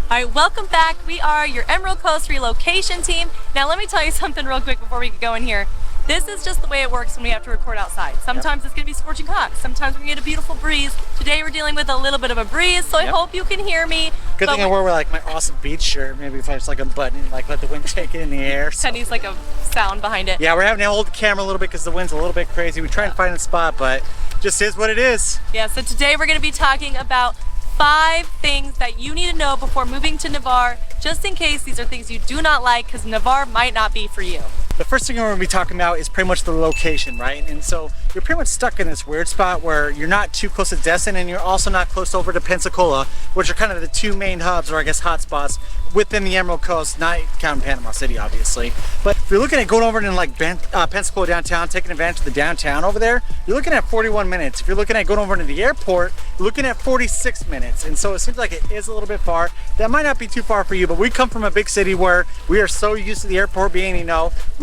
All right, welcome back. We are your Emerald Coast relocation team. Now let me tell you something real quick before we get going here. This is just the way it works when we have to record outside. Sometimes it's gonna be scorching hot. Sometimes we get a beautiful breeze. Today we're dealing with a little bit of a breeze, so I hope you can hear me. Good thing I wore like my awesome beach shirt. Maybe if I just like unbutton, like let the wind take it in the air. So. That needs like a sound behind it. Yeah, we're having to hold the camera a little bit because the wind's a little bit crazy. We try and find a spot, but just is what it is. Yeah, so today we're gonna be talking about 5 things that you need to know before moving to Navarre, just in case these are things you do not like, because Navarre might not be for you. The first thing we're going to be talking about is pretty much the location, right? And so you're pretty much stuck in this weird spot where you're not too close to Destin and you're also not close over to Pensacola, which are kind of the 2 main hubs, or I guess hot spots within the Emerald Coast, not counting Panama City, obviously. But if you're looking at going over to like Pensacola downtown, taking advantage of the downtown over there, you're looking at 41 minutes. If you're looking at going over to the airport, you're looking at 46 minutes. And so it seems like it is a little bit far. That might not be too far for you, but we come from a big city where we are so used to the airport being,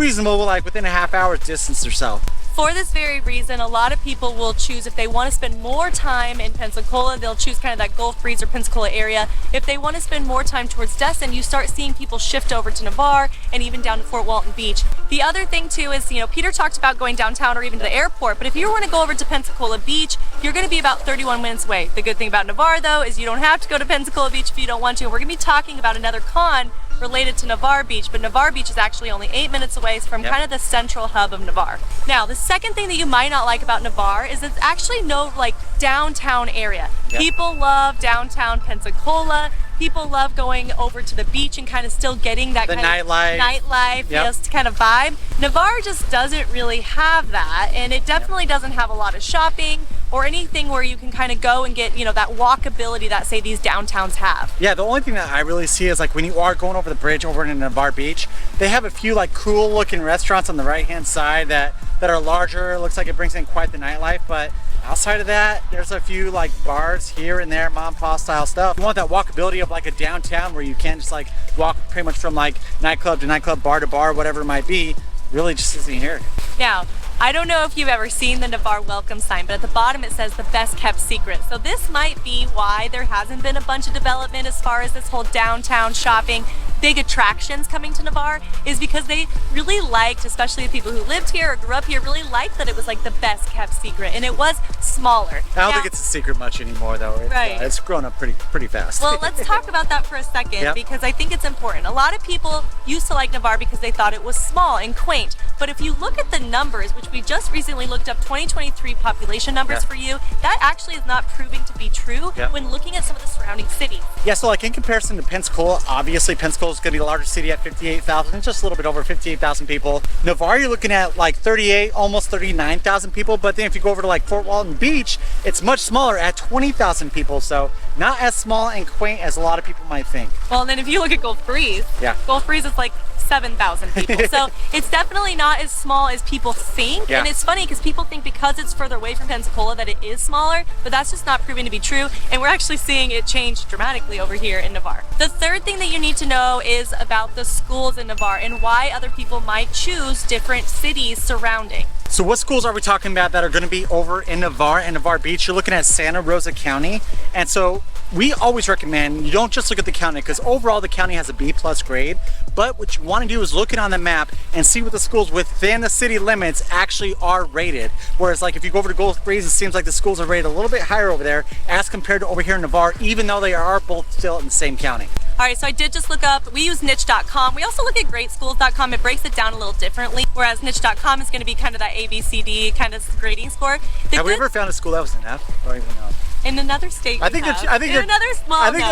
reasonable, like within a half hour's distance or so. For this very reason, a lot of people will choose, if they want to spend more time in Pensacola, they'll choose kind of that Gulf Breeze or Pensacola area. If they want to spend more time towards Destin, you start seeing people shift over to Navarre and even down to Fort Walton Beach. The other thing too is, Peter talked about going downtown or even to the airport, but if you want to go over to Pensacola Beach, you're going to be about 31 minutes away. The good thing about Navarre though is you don't have to go to Pensacola Beach if you don't want to. We're going to be talking about another con related to Navarre Beach, but Navarre Beach is actually only 8 minutes away from kind of the central hub of Navarre. Now, the second thing that you might not like about Navarre is it's actually no like downtown area. People love downtown Pensacola. People love going over to the beach and kind of still getting that nightlife, just kind of vibe. Navarre just doesn't really have that, and it definitely doesn't have a lot of shopping or anything where you can kind of go and get, that walkability that say these downtowns have. Yeah, the only thing that I really see is like when you are going over the bridge over in Navarre Beach, they have a few like cool looking restaurants on the right hand side that are larger. It looks like it brings in quite the nightlife, but outside of that, there's a few like bars here and there, mom and pop style stuff. You want that walkability of like a downtown where you can just like walk pretty much from like nightclub to nightclub, bar to bar, whatever it might be. Really just isn't here. Now, I don't know if you've ever seen the Navarre welcome sign, but at the bottom it says the best kept secret. So this might be why there hasn't been a bunch of development as far as this whole downtown shopping, big attractions coming to Navarre, is because they really liked, especially the people who lived here or grew up here, really liked that it was like the best kept secret, and it was smaller. I don't think it's a secret much anymore though. It's grown up pretty fast. Well, let's talk about that for a second because I think it's important. A lot of people used to like Navarre because they thought it was small and quaint, but if you look at the numbers, which we just recently looked up 2023 population numbers for you, that actually is not proving to be true when looking at some of the surrounding cities. Yeah, so like in comparison to Pensacola, obviously Pensacola is going to be the largest city at 58,000, just a little bit over 58,000 people. Navarre, you're looking at like 38, almost 39,000 people, but then if you go over to like Fort Walton Beach, it's much smaller at 20,000 people, so not as small and quaint as a lot of people might think. Well, and then if you look at Gulf Breeze, Gulf Breeze is like 7,000 people. So it's definitely not as small as people think. And it's funny because people think because it's further away from Pensacola that it is smaller, but that's just not proving to be true. And we're actually seeing it change dramatically over here in Navarre. The third thing that you need to know is about the schools in Navarre and why other people might choose different cities surrounding. So what schools are we talking about that are going to be over in Navarre and Navarre Beach? You're looking at Santa Rosa County. And so we always recommend you don't just look at the county, because overall the county has a B+ grade, but what you want to do is look it on the map and see what the schools within the city limits actually are rated. Whereas like if you go over to Gulf Breeze, it seems like the schools are rated a little bit higher over there as compared to over here in Navarre, even though they are both still in the same county. All right, so I did just look up, we use niche.com. We also look at greatschools.com. It breaks it down a little differently, whereas niche.com is going to be kind of that ABCD kind of grading score. Have we ever found a school that was an F? I don't even know. In another state, I think they're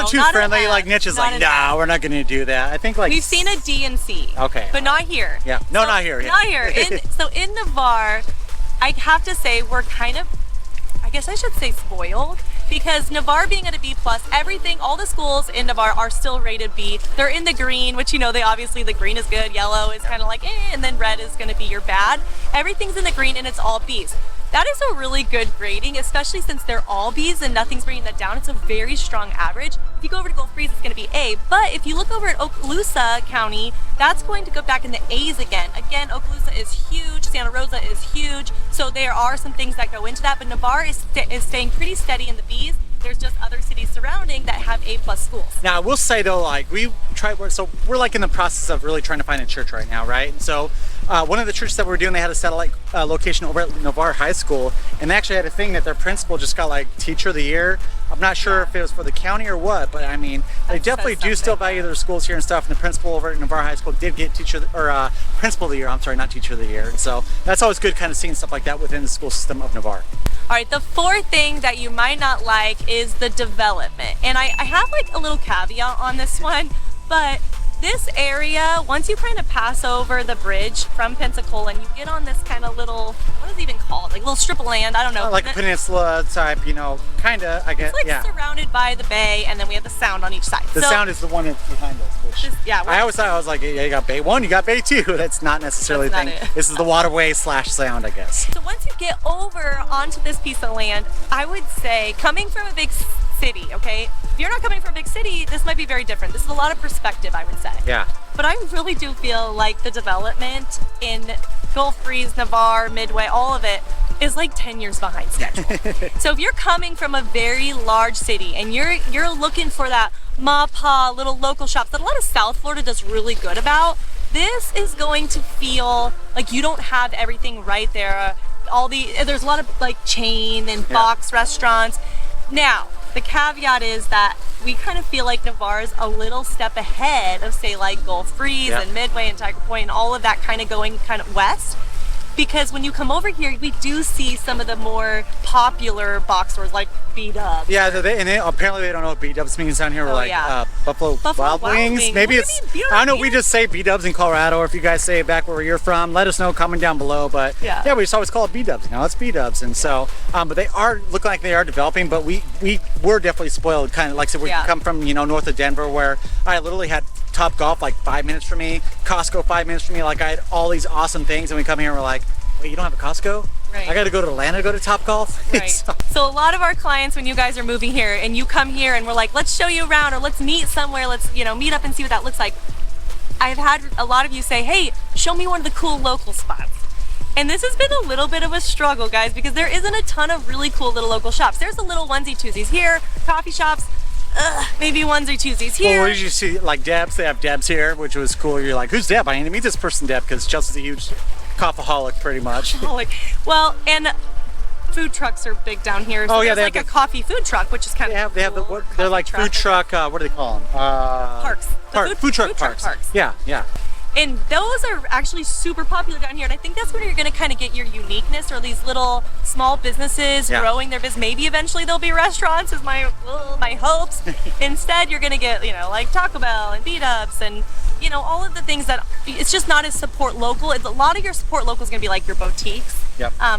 too friendly. Like Niche is like, nah, we're not going to do that. I think like we've seen a D and C. Okay, but not here. Yeah, no, not here. Not here. So in Navarre, I have to say we're kind of, I guess I should say, spoiled. Because Navarre being at a B+, everything, all the schools in Navarre are still rated B. They're in the green, which they obviously, the green is good, yellow is kind of like and then red is going to be your bad. Everything's in the green and it's all Bs. That is a really good grading, especially since they're all Bs and nothing's bringing that down. It's a very strong average. If you go over to Gulf Breeze, it's going to be A. But if you look over at Okaloosa County, that's going to go back in the A's again. Again, Okaloosa is huge. Santa Rosa is huge. So there are some things that go into that. But Navarre is staying pretty steady in the Bs. There's just other cities surrounding that have A+ schools. Now, I will say though, like we're like in the process of really trying to find a church right now, right? And so one of the churches that we're doing, they had a satellite location over at Navarre High School, and they actually had a thing that their principal just got like Teacher of the Year. I'm not sure if it was for the county or what, but I mean, they definitely do still value their schools here and stuff. And the principal over at Navarre High School did get Principal of the Year. I'm sorry, not Teacher of the Year. And so that's always good, kind of seeing stuff like that within the school system of Navarre. All right, the fourth thing that you might not like is the development. And I have like a little caveat on this one, but this area, once you kind of pass over the bridge from Pensacola and you get on this kind of little, what is it even called? Like a little strip of land, I don't know. Like a peninsula type, you know, kind of, I guess, it's like surrounded by the bay, and then we have the Sound on each side. The Sound is the one that's behind us, which I always thought, I was like, yeah, you got Bay 1, you got Bay 2. That's not necessarily the thing. This is the waterway / Sound, I guess. So once you get over onto this piece of land, I would say, coming from a big city, okay? If you're not coming from a big city, this might be very different. This is a lot of perspective, I would say. Yeah. But I really do feel like the development in Gulf Breeze, Navarre, Midway, all of it is like 10 years behind schedule. So if you're coming from a very large city and you're looking for that ma-pa little local shops that a lot of South Florida does really good about, this is going to feel like you don't have everything right there. There's a lot of like chain and box restaurants. Now, the caveat is that we kind of feel like Navarre's a little step ahead of, say, like Gulf Breeze and Midway and Tiger Point and all of that kind of going kind of west. Because when you come over here, we do see some of the more popular box stores like B-Dubs. Yeah, apparently they don't know what B-Dubs means down here. We're Buffalo Wild Wings. Maybe it's, I don't know, we just say B-Dubs in Colorado, or if you guys say it back where you're from, let us know, comment down below. But yeah, we just always call it B-Dubs, you know, it's B-Dubs. And so, but they look like they are developing, but we're definitely spoiled, kind of like, so we come from, you know, north of Denver, where I literally had Top Golf like 5 minutes from me, Costco 5 minutes from me. Like, I had all these awesome things, and we come here and we're like, wait, you don't have a Costco? Right. I got to go to Atlanta to go to Top Golf? Right. So a lot of our clients, when you guys are moving here and you come here and we're like, let's show you around, or let's meet somewhere, let's, you know, meet up and see what that looks like. I've had a lot of you say, hey, show me one of the cool local spots. And this has been a little bit of a struggle, guys, because there isn't a ton of really cool little local shops. There's a little onesie-twosies here, coffee shops, maybe onesie-twosies here. Well, what did you see? Like Debs, they have Debs here, which was cool. You're like, who's Deb? I need to meet this person, Deb, because Chelsea's a huge coffeeholic, pretty much. Well, and food trucks are big down here. So there's like a coffee food truck, which is kind of cool. They're like food truck, what do they call them? Parks. Food truck parks. Yeah. And those are actually super popular down here. And I think that's where you're going to kind of get your uniqueness, or these little small businesses growing their business. Maybe eventually there'll be restaurants, is my hopes. Instead, you're going to get, you know, like Taco Bell and B-Dubs and, you know, all of the things that it's just not as support local. A lot of your support local is going to be like your boutiques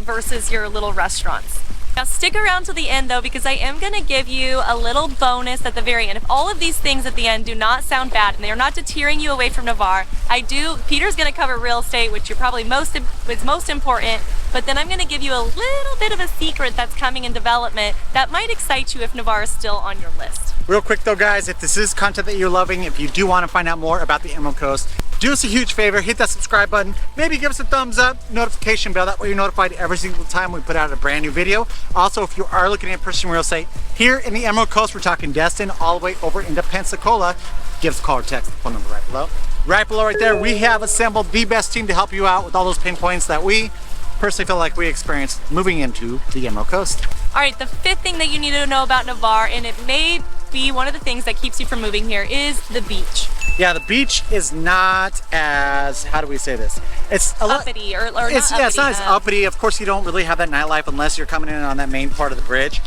versus your little restaurants. Now stick around to the end though, because I am going to give you a little bonus at the very end. If all of these things at the end do not sound bad and they are not deterring you away from Navarre, Peter's going to cover real estate, which you're probably is most important, but then I'm going to give you a little bit of a secret that's coming in development that might excite you if Navarre is still on your list. Real quick though, guys, if this is content that you're loving, if you do want to find out more about the Emerald Coast, do us a huge favor, hit that subscribe button, maybe give us a thumbs up, notification bell, that way you're notified every single time we put out a brand new video. Also, if you are looking at purchasing real estate here in the Emerald Coast, we're talking Destin all the way over into Pensacola, give us a call or text, the phone number right below. Right below right there, we have assembled the best team to help you out with all those pain points that we personally feel like we experienced moving into the Emerald Coast. All right, the fifth thing that you need to know about Navarre, and it may be one of the things that keeps you from moving here, is the beach. Yeah, the beach is not as, how do we say this? It's a uppity, or not it's uppity. It's not as uppity. Of course, you don't really have that nightlife unless you're coming in on that main part of the bridge.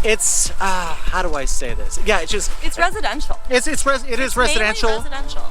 It's, how do I say this? Yeah, it's just... It's residential. It is residential. Residential.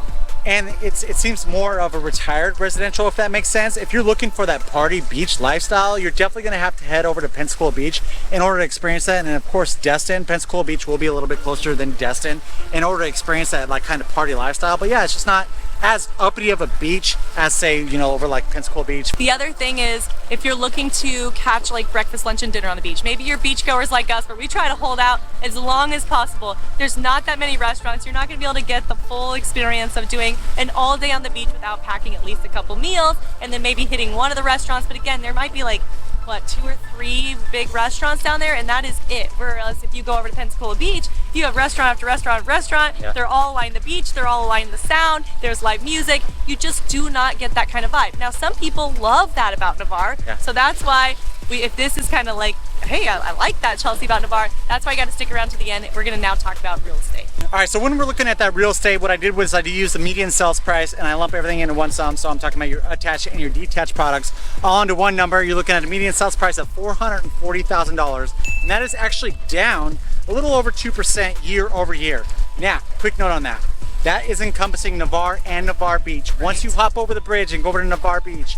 And it seems more of a retired residential, if that makes sense. If you're looking for that party beach lifestyle, you're definitely going to have to head over to Pensacola Beach in order to experience that. And of course, Destin, Pensacola Beach will be a little bit closer than Destin in order to experience that like kind of party lifestyle. But yeah, it's just not as uppity of a beach as, say, you know, over like Pensacola Beach. The other thing is, if you're looking to catch like breakfast, lunch, and dinner on the beach, maybe you're beachgoers like us, but we try to hold out as long as possible. There's not that many restaurants. You're not going to be able to get the full experience of doing an all day on the beach without packing at least a couple meals and then maybe hitting one of the restaurants. But again, there might be like what, 2 or 3 big restaurants down there, and that is it. Whereas if you go over to Pensacola Beach, you have restaurant after restaurant after restaurant. Yeah. They're all aligned the beach, they're all aligned the sound, there's live music. You just do not get that kind of vibe. Now, some people love that about Navarre, Yeah. so that's why if this is kind of like, hey, I like that, Chelsea, about Navarre, that's why I got to stick around to the end. We're going to now talk about real estate. All right, so when we're looking at that real estate, what I did was I used the median sales price and I lump everything into one sum. So I'm talking about your attached and your detached products all into one number. You're looking at a median sales price of $440,000, and that is actually down a little over 2% year over year. Now, quick note on that. That is encompassing Navarre and Navarre Beach. Once you hop over the bridge and go over to Navarre Beach,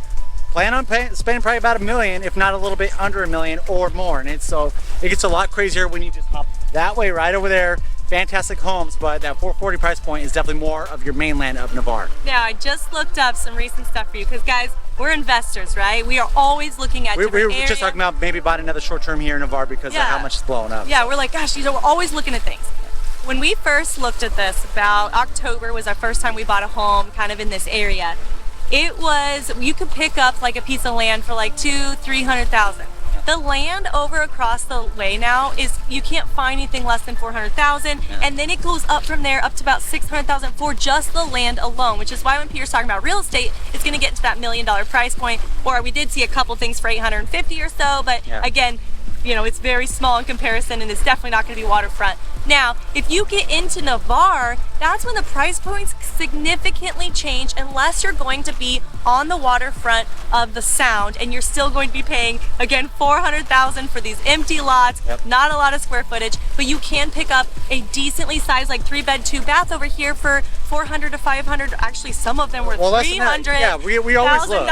plan on spending probably about $1 million, if not a little bit under $1 million or more. And it gets a lot crazier when you just hop that way right over there. Fantastic homes, but that 440 price point is definitely more of your mainland of Navarre. Now, I just looked up some recent stuff for you because, guys, we're investors, right? We are always looking at different We were just talking about maybe buying another short term here in Navarre because of how much it's blowing up. Yeah, we're like, gosh, we're always looking at things. When we first looked at this, about October was our first time we bought a home kind of in this area. It was, you could pick up like a piece of land for like $200,000-300,000. The land over across the way now is, you can't find anything less than $400,000, and then it goes up from there up to about $600,000 for just the land alone, which is why when Peter's talking about real estate, it's going to get to that $1 million price point. Or we did see a couple things for $850 or so, but again, you know, it's very small in comparison, and it's definitely not going to be waterfront. Now, if you get into Navarre, that's when the price points significantly change, unless you're going to be on the waterfront of the Sound, and you're still going to be paying, again, $400,000 for these empty lots, not a lot of square footage, but you can pick up a decently sized, like 3-bed, 2-bath over here for $400 to $500. Actually, some of them were $300,000. Yeah, we always look.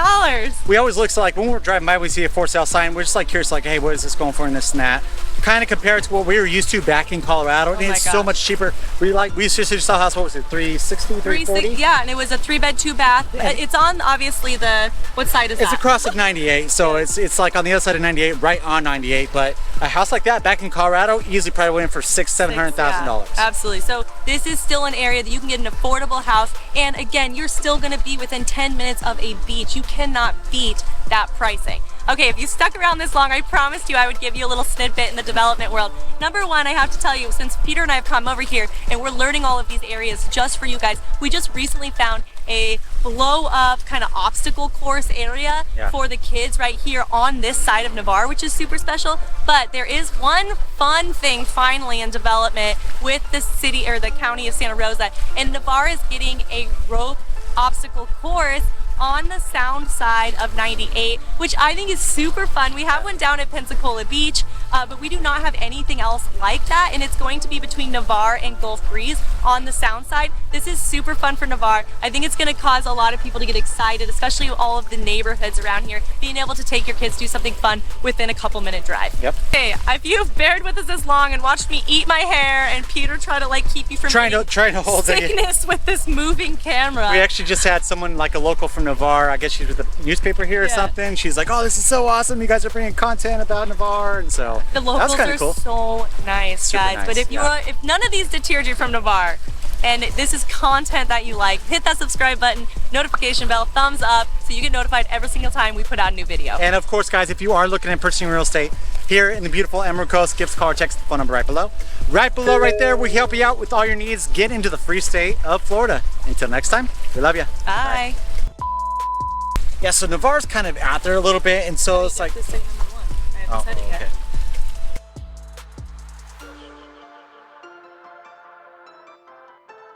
We always look, so like when we're driving by, we see a for sale sign, we're just like curious, like, hey, what is this going for and this and that. Kind of compare it to what we were used to back in Colorado, and it's so much cheaper. We just saw a house, what was it, 360, 340? Yeah, and it was a 3-bed, 2-bath. It's on, obviously, the, what side is that? It's across of 98, so it's like on the other side of 98, right on 98. But a house like that back in Colorado easily probably went in for $600,000-700,000. Absolutely. So this is still an area that you can get an affordable house, and again, you're still going to be within 10 minutes of a beach. You cannot beat that pricing. Okay, if you stuck around this long, I promised you I would give you a little snippet in the development world. Number one, I have to tell you, since Peter and I have come over here and we're learning all of these areas just for you guys, we just recently found a blow-up kind of obstacle course area for the kids right here on this side of Navarre, which is super special. But there is one fun thing finally in development with the city or the county of Santa Rosa, and Navarre is getting a rope obstacle course on the Sound side of 98, which I think is super fun. We have one down at Pensacola Beach, but we do not have anything else like that, and it's going to be between Navarre and Gulf Breeze on the Sound side. This is super fun for Navarre. I think it's going to cause a lot of people to get excited, especially all of the neighborhoods around here, being able to take your kids do something fun within a couple-minute drive. Okay, if you've bared with us this long and watched me eat my hair and Peter try to like keep you from trying to hold sickness with this moving camera. We actually just had someone, like a local from Navarre, I guess she's with the newspaper here or something. She's like, oh, this is so awesome. You guys are bringing content about Navarre, and so the locals are cool. So nice, guys. Nice, but if if none of these deterred you from Navarre, and this is content that you like, hit that subscribe button, notification bell, thumbs up, so you get notified every single time we put out a new video. And of course, guys, if you are looking at purchasing real estate here in the beautiful Emerald Coast, give us a call or text the phone number right below. Right below right there, we help you out with all your needs. Get into the free state of Florida. Until next time, we love you. Bye. Yeah, so Navarre's kind of out there a little bit, and so it's like... I haven't said it yet. Okay.